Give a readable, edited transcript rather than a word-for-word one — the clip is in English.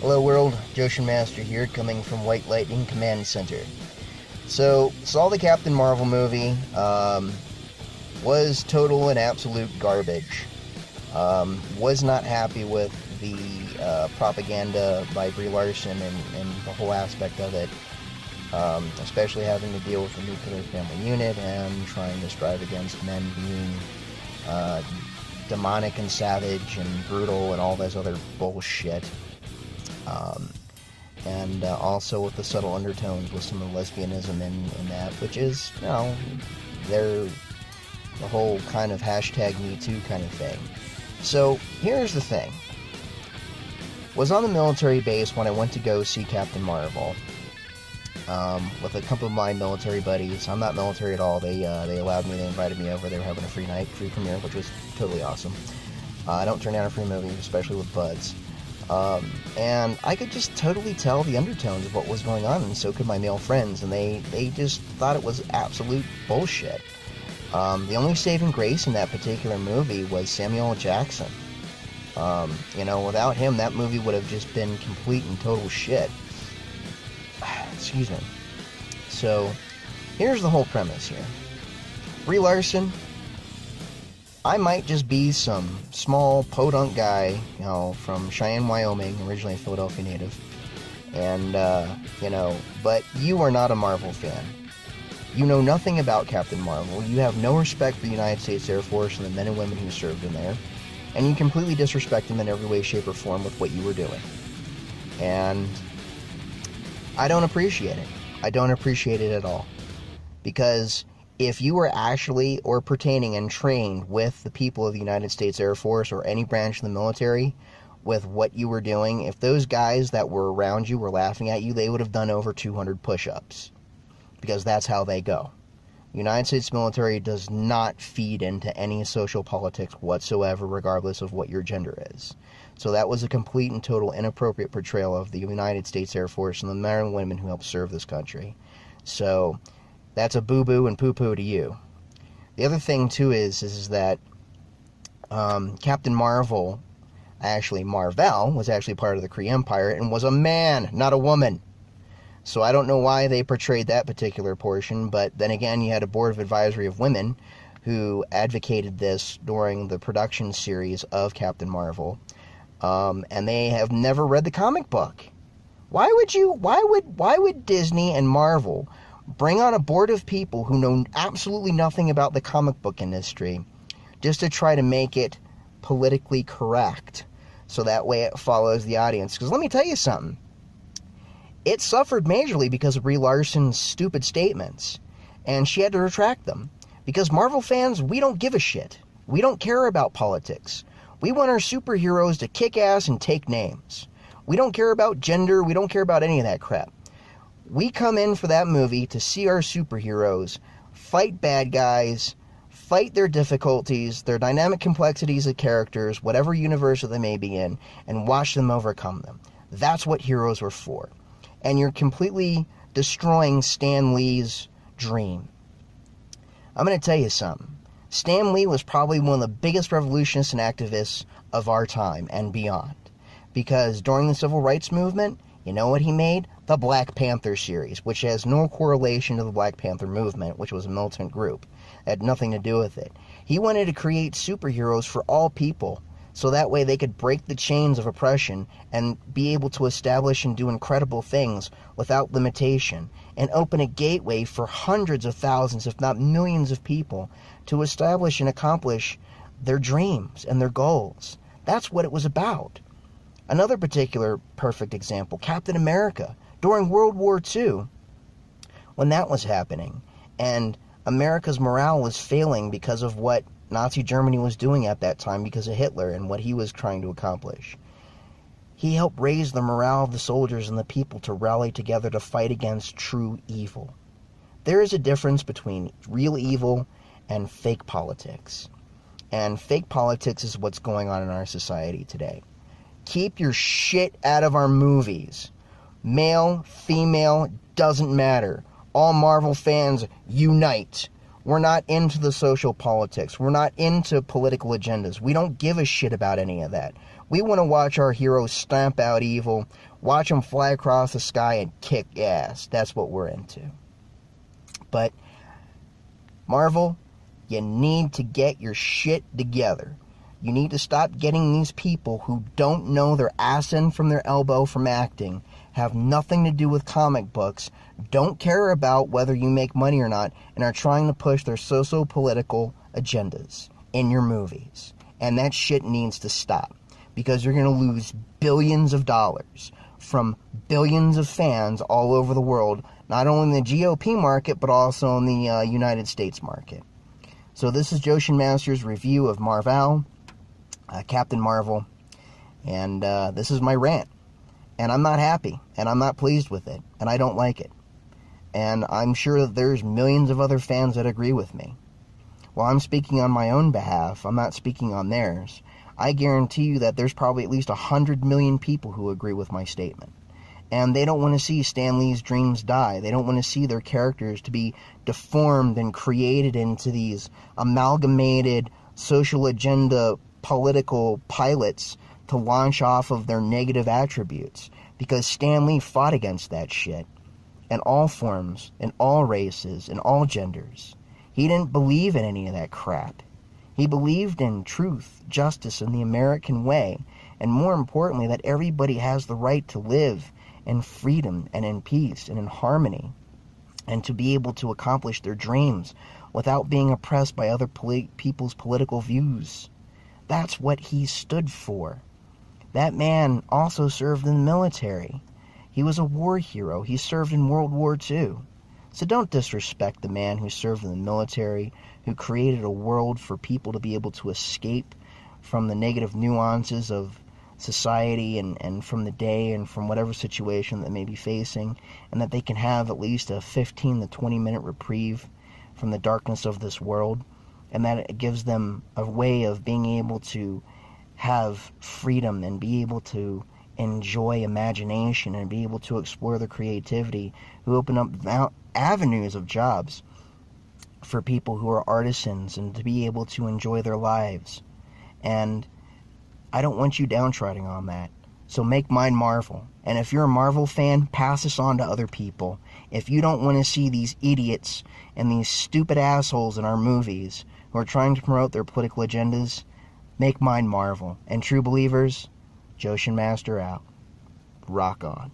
Hello world, Joshin Master here, coming from White Lightning Command Center. So, saw the Captain Marvel movie, was total and absolute garbage. Was not happy with the propaganda by Brie Larson and the whole aspect of it, especially having to deal with the nuclear family unit and trying to strive against men being demonic and savage and brutal and all this other bullshit. And also with the subtle undertones with some of the lesbianism in that, which is, they're the whole kind of hashtag Me Too kind of thing. So, here's the thing. Was on the military base when I went to go see Captain Marvel, with a couple of my military buddies. I'm not military at all. They allowed me, they invited me over. They were having a free premiere, which was totally awesome. I don't turn down a free movie, especially with buds. And I could just totally tell the undertones of what was going on, and so could my male friends, and they just thought it was absolute bullshit. The only saving grace in that particular movie was Samuel L. Jackson. Without him, that movie would have just been complete and total shit. Excuse me. So, here's the whole premise here. Brie Larson, I might just be some small podunk guy, from Cheyenne, Wyoming, originally a Philadelphia native, and, but you are not a Marvel fan. You know nothing about Captain Marvel, you have no respect for the United States Air Force and the men and women who served in there, and you completely disrespect them in every way, shape, or form with what you were doing. And I don't appreciate it. I don't appreciate it at all. Because if you were actually or pertaining and trained with the people of the United States Air Force or any branch of the military with what you were doing, if those guys that were around you were laughing at you, they would have done over 200 push-ups. Because that's how they go. The United States military does not feed into any social politics whatsoever, regardless of what your gender is. So that was a complete and total inappropriate portrayal of the United States Air Force and the men and women who helped serve this country. So that's a boo-boo and poo-poo to you. The other thing, too, is that Captain Marvel, actually Marvel, was actually part of the Kree Empire and was a man, not a woman. So I don't know why they portrayed that particular portion, but then again, you had a board of advisory of women who advocated this during the production series of Captain Marvel, and they have never read the comic book. Why would Disney and Marvel bring on a board of people who know absolutely nothing about the comic book industry just to try to make it politically correct, so that way it follows the audience? Because let me tell you something. It suffered majorly because of Brie Larson's stupid statements, and she had to retract them. Because Marvel fans, we don't give a shit. We don't care about politics. We want our superheroes to kick ass and take names. We don't care about gender, we don't care about any of that crap. We come in for that movie to see our superheroes fight bad guys, fight their difficulties, their dynamic complexities of characters, whatever universe that they may be in, and watch them overcome them. That's what heroes were for. And you're completely destroying Stan Lee's dream. I'm going to tell you something. Stan Lee was probably one of the biggest revolutionists and activists of our time and beyond. Because during the Civil Rights Movement, you know what he made? The Black Panther series, which has no correlation to the Black Panther movement, which was a militant group. It had nothing to do with it. He wanted to create superheroes for all people, so that way they could break the chains of oppression and be able to establish and do incredible things without limitation, and open a gateway for hundreds of thousands, if not millions of people to establish and accomplish their dreams and their goals. That's what it was about. Another particular perfect example, Captain America, during World War II, when that was happening, and America's morale was failing because of what Nazi Germany was doing at that time because of Hitler and what he was trying to accomplish. He helped raise the morale of the soldiers and the people to rally together to fight against true evil. There is a difference between real evil and fake politics. And fake politics is what's going on in our society today. Keep your shit out of our movies. Male, female, doesn't matter. All Marvel fans, unite. We're not into the social politics. We're not into political agendas. We don't give a shit about any of that. We want to watch our heroes stamp out evil. watch them fly across the sky and kick ass. That's what we're into. But Marvel, you need to get your shit together. You need to stop getting these people who don't know their ass end from their elbow from acting, have nothing to do with comic books, don't care about whether you make money or not, and are trying to push their socio-political agendas in your movies. And that shit needs to stop, because you're going to lose billions of dollars from billions of fans all over the world, not only in the GOP market, but also in the United States market. So this is Joshin Master's review of Marvel, Captain Marvel, and this is my rant. And I'm not happy, and I'm not pleased with it, and I don't like it. And I'm sure that there's millions of other fans that agree with me. While I'm speaking on my own behalf, I'm not speaking on theirs. I guarantee you that there's probably at least 100 million people who agree with my statement. And they don't want to see Stan Lee's dreams die. They don't want to see their characters to be deformed and created into these amalgamated social agenda political pilots to launch off of their negative attributes. Because Stan Lee fought against that shit in all forms, in all races, in all genders. He didn't believe in any of that crap. He believed in truth, justice, and the American way, and more importantly, that everybody has the right to live in freedom and in peace and in harmony, and to be able to accomplish their dreams without being oppressed by other people's political views. That's what he stood for. That man also served in the military. He was a war hero. He served in World War II. So don't disrespect the man who served in the military, who created a world for people to be able to escape from the negative nuances of society and from the day and from whatever situation that they may be facing, and that they can have at least a 15 to 20 minute reprieve from the darkness of this world, and that it gives them a way of being able to have freedom and be able to enjoy imagination and be able to explore their creativity, who open up avenues of jobs for people who are artisans and to be able to enjoy their lives. And I don't want you downtrodden on that. So make mine Marvel. And if you're a Marvel fan, pass this on to other people. If you don't want to see these idiots and these stupid assholes in our movies who are trying to promote their political agendas, make mine Marvel. And true believers, Joshin Master out. Rock on.